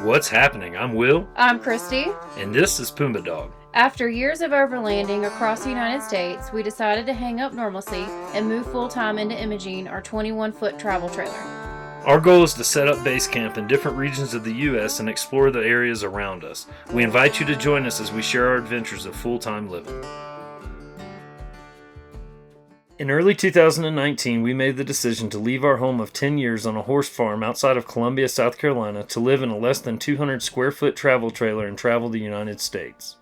What's happening? I'm Will. I'm Christy. And this is Pumbaa Dog. After years of overlanding across the United States, we decided to hang up 𝗏𝗏𝐶 and move full-time into Imogene, our 21-foot travel trailer. Our goal is to set up base camp in different regions of the U.S. and explore the areas around us. We invite you to join us as we share our adventures of full-time living. In early 2019, we made the decision to leave our home of 10 years on a horse farm outside of Columbia, South Carolina, to live in a less than 200 square foot travel trailer and travel the United States.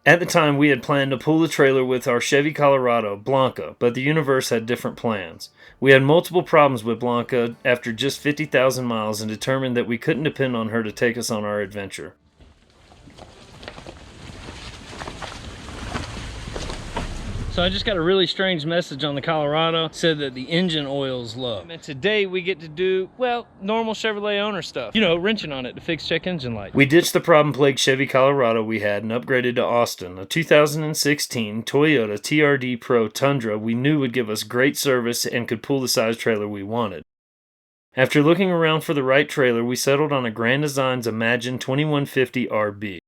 At the time, we had planned to pull the trailer with our Chevy Colorado, Blanca, but the universe had different plans. We had multiple problems with Blanca after just 50,000 miles and determined that we couldn't depend on her to take us on our adventure. So I just got a really strange message on the Colorado. It said that the engine oil's low. And today we get to do, well, normal Chevrolet owner stuff. You know, wrenching on it to fix check engine light. We ditched the problem-plagued Chevy Colorado we had and upgraded to Austin, a 2016 Toyota TRD Pro Tundra we knew would give us great service and could pull the size trailer we wanted. After looking around for the right trailer, we settled on a Grand Design's Imagine 2150 RB.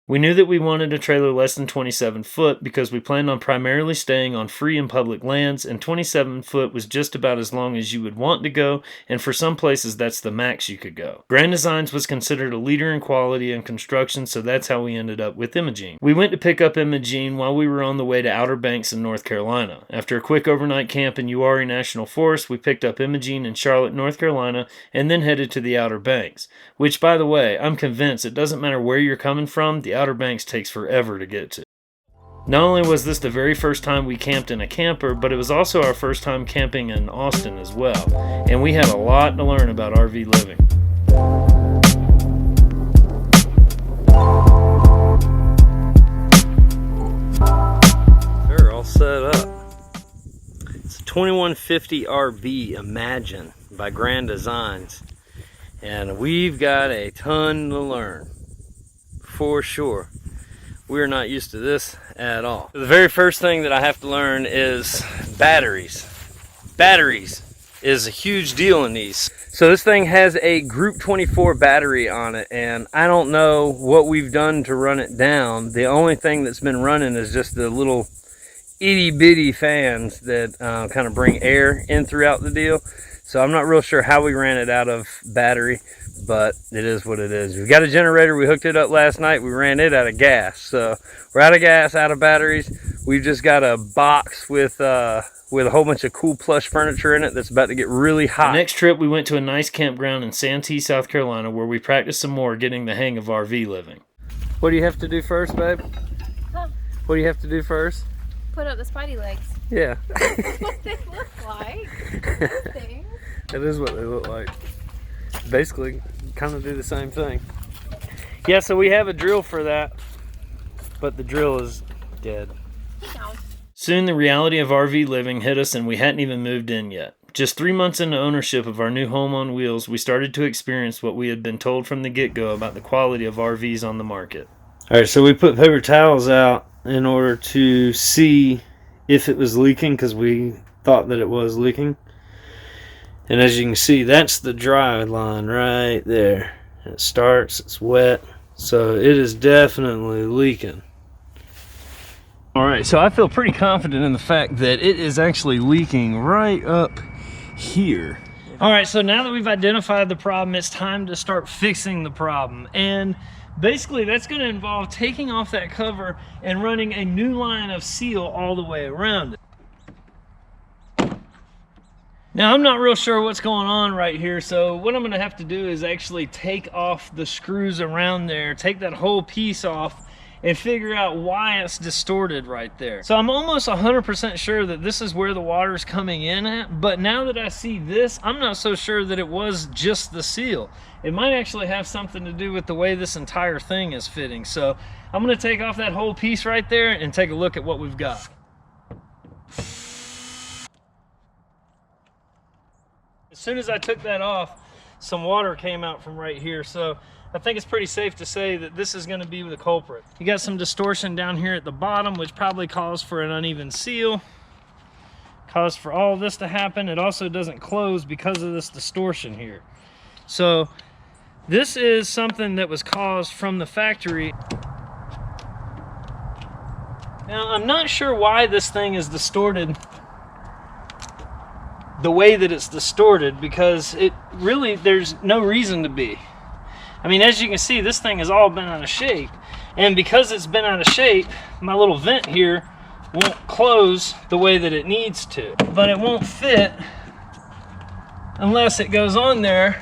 We knew that we wanted a trailer less than 27 foot because we planned on primarily staying on free and public lands, and 27 foot was just about as long as you would want to go, and for some places that's the max you could go. Grand Designs was considered a leader in quality and construction, so that's how we ended up with Imogene. We went to pick up Imogene while we were on the way to Outer Banks in North Carolina. After a quick overnight camp in Uwharrie National Forest, we picked up Imogene in Charlotte, North Carolina, and then headed to the Outer Banks, which, by the way, I'm convinced it doesn't matter where you're coming from, the Outer Banks takes forever to get to. Not only was this the very first time we camped in a camper, but it was also our first time camping in Austin as well, and we had a lot to learn about RV living. They're all set up. It's a 2150 RB Imagine by Grand Designs, and we've got a ton to learn. For sure. We're not used to this at all. The very first thing that I have to learn is batteries. Batteries is a huge deal in these. So this thing has a Group 24 battery on it, and I don't know what we've done to run it down. The only thing that's been running is just the little itty bitty fans that kind of bring air in throughout the deal. So I'm not real sure how we ran it out of battery, but it is what it is. We've got a generator. We hooked it up last night. We ran it out of gas. So we're out of gas, out of batteries. We've just got a box with a whole bunch of cool plush furniture in it that's about to get really hot. The next trip, we went to a nice campground in Santee, South Carolina, where we practiced some more getting the hang of RV living. What do you have to do first, babe? Huh? What do you have to do first? Put up the spidey legs. Yeah. That's what they look like. Things. It is what they look like. Basically, kind of do the same thing. Yeah, so we have a drill for that, but the drill is dead. Soon the reality of RV living hit us and we hadn't even moved in yet. Just 3 months into ownership of our new home on wheels, we started to experience what we had been told from the get-go about the quality of RVs on the market. Alright, so we put paper towels out in order to see if it was leaking, because we thought that it was leaking. And as you can see, that's the dry line right there. It starts, it's wet, so it is definitely leaking. Alright, so I feel pretty confident in the fact that it is actually leaking right up here. Alright, so now that we've identified the problem, it's time to start fixing the problem. And basically that's going to involve taking off that cover and running a new line of seal all the way around it. Now, I'm not real sure what's going on right here, so what I'm going to have to do is actually take off the screws around there, take that whole piece off, and figure out why it's distorted right there. So I'm almost 100% sure that this is where the water's coming in at, but now that I see this, I'm not so sure that it was just the seal. It might actually have something to do with the way this entire thing is fitting. So I'm going to take off that whole piece right there and take a look at what we've got. As soon as I took that off, some water came out from right here, so I think it's pretty safe to say that this is going to be the culprit. You got some distortion down here at the bottom, which probably caused for an uneven seal, caused for all of this to happen. It also doesn't close because of this distortion here. So This is something that was caused from the factory. Now, I'm not sure why this thing is distorted the way that it's distorted, because it really, there's no reason to be. I mean, as you can see, this thing has all been out of shape. And because it's been out of shape, my little vent here won't close the way that it needs to. But it won't fit unless it goes on there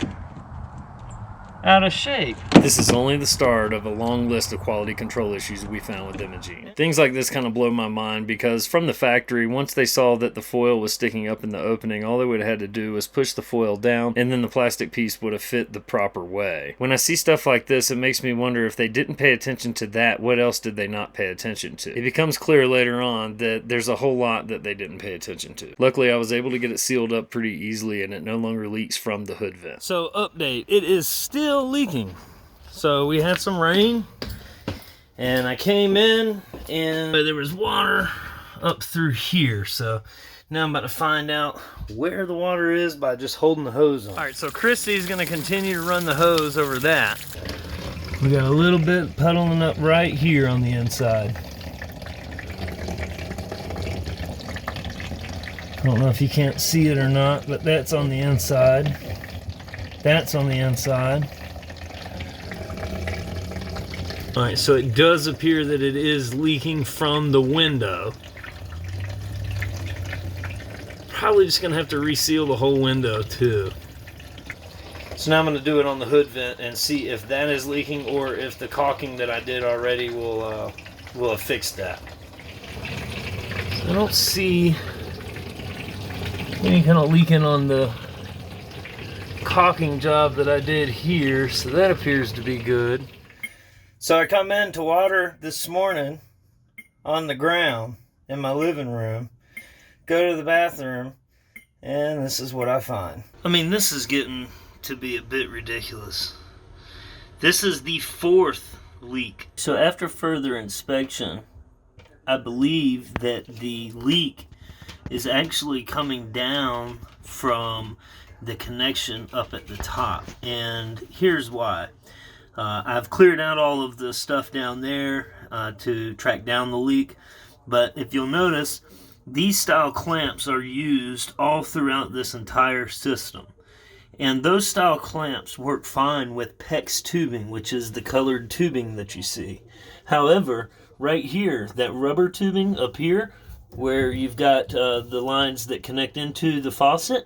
out of shape. This is only the start of a long list of quality control issues we found with 𝐵𝐼𝐺. Things like this kind of blow my mind because from the factory, once they saw that the foil was sticking up in the opening, all they would have had to do was push the foil down and then the plastic piece would have fit the proper way. When I see stuff like this, it makes me wonder if they didn't pay attention to that, what else did they not pay attention to? It becomes clear later on that there's a whole lot that they didn't pay attention to. Luckily, I was able to get it sealed up pretty easily and it no longer leaks from the hood vent. So update, it is still leaking. So we had some rain and I came in and there was water up through here. So now I'm about to find out where the water is by just holding the hose on. All right, so Christy's gonna continue to run the hose over that. We got a little bit puddling up right here on the inside. I don't know if you can't see it or not, but that's on the inside. That's on the inside. All right, so it does appear that it is leaking from the window. Probably just gonna have to reseal the whole window too. So now I'm gonna do it on the hood vent and see if that is leaking or if the caulking that I did already will have fixed that. I don't see any kind of leaking on the caulking job that I did here, so that appears to be good. So I come in to water this morning on the ground in my living room, go to the bathroom, and this is what I find. I mean, this is getting to be a bit ridiculous. This is the 4th leak. So after further inspection, I believe that the leak is actually coming down from the connection up at the top, and here's why. I've cleared out all of the stuff down there to track down the leak, but if you'll notice, these style clamps are used all throughout this entire system, and those style clamps work fine with PEX tubing, which is the colored tubing that you see. However, right here, that rubber tubing up here, where you've got the lines that connect into the faucet,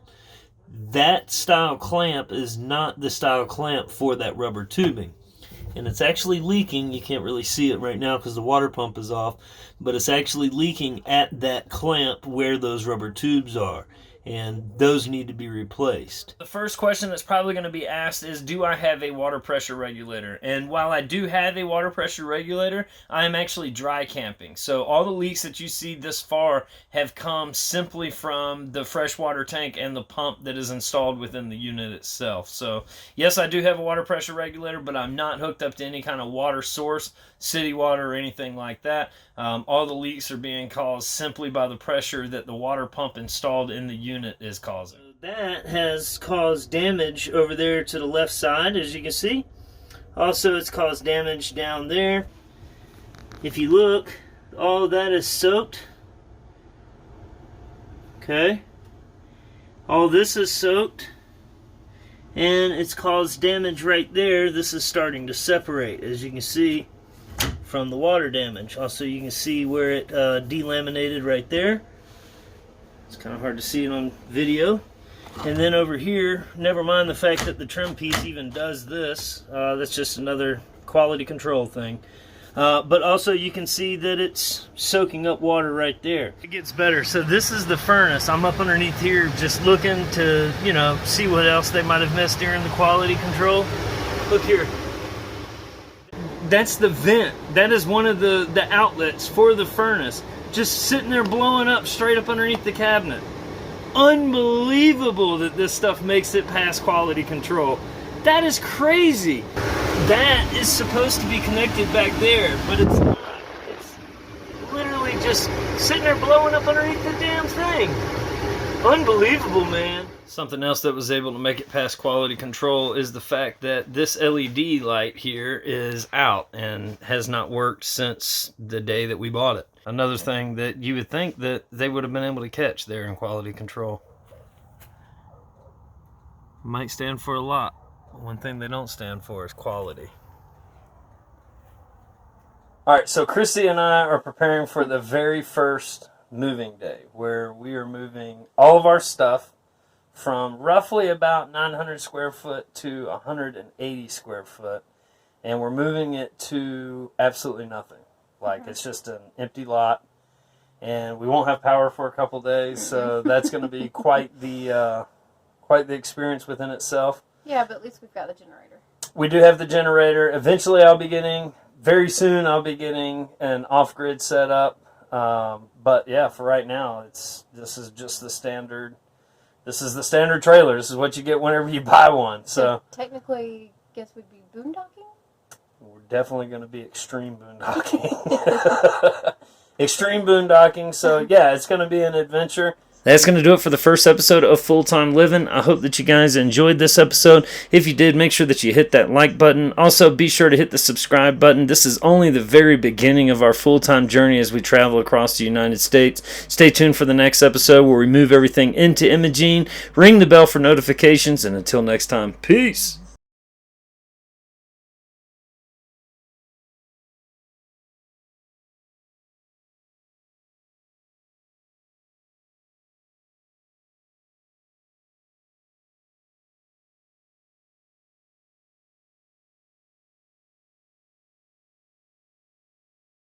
that style clamp is not the style clamp for that rubber tubing. And it's actually leaking. You can't really see it right now because the water pump is off, but it's actually leaking at that clamp where those rubber tubes are, and those need to be replaced. The first question that's probably going to be asked is, do I have a water pressure regulator? And while I do have a water pressure regulator, I am actually dry camping. So all the leaks that you see this far have come simply from the freshwater tank and the pump that is installed within the unit itself. So yes, I do have a water pressure regulator, but I'm not hooked up to any kind of water source, city water or anything like that. All the leaks are being caused simply by the pressure that the water pump installed in the unit is causing. That has caused damage over there to the left side, as you can see. Also, it's caused damage down there. If you look, all of that is soaked. Okay. All this is soaked. And it's caused damage right there. This is starting to separate, as you can see, from the water damage. Also, you can see where it delaminated right there. It's kind of hard to see it on video. And then over here, never mind the fact that the trim piece even does this. That's just another quality control thing. But also you can see that it's soaking up water right there. It gets better. So this is the furnace. I'm up underneath here just looking to, you know, see what else they might have missed during the quality control. Look here. That's the vent. That is one of the outlets for the furnace. Just sitting there blowing up straight up underneath the cabinet. Unbelievable that this stuff makes it past quality control. That is crazy. That is supposed to be connected back there, but it's not. It's literally just sitting there blowing up underneath the damn thing. Unbelievable, man. Something else that was able to make it past quality control is the fact that this LED light here is out and has not worked since the day that we bought it. Another thing that you would think that they would have been able to catch there in quality control. Might stand for a lot. One thing they don't stand for is quality. Alright, so Christy and I are preparing for the very first moving day, where we are moving all of our stuff from roughly about 900 square foot to 180 square foot, and we're moving it to absolutely nothing. Like, it's just an empty lot, and we won't have power for a couple days, so that's going to be quite the experience within itself. Yeah, but at least we've got the generator. We do have the generator. Eventually very soon I'll be getting an off-grid setup. But yeah, for right now, this is just the standard. This is the standard trailer. This is what you get whenever you buy one. So technically, guess we'd be boondocking? We're definitely going to be extreme boondocking. Extreme boondocking. So yeah, it's going to be an adventure. That's going to do it for the first episode of Full-Time Living. I hope that you guys enjoyed this episode. If you did, make sure that you hit that like button. Also, be sure to hit the subscribe button. This is only the very beginning of our full-time journey as we travel across the United States. Stay tuned for the next episode where we move everything into Imogene. Ring the bell for notifications, and until next time, peace!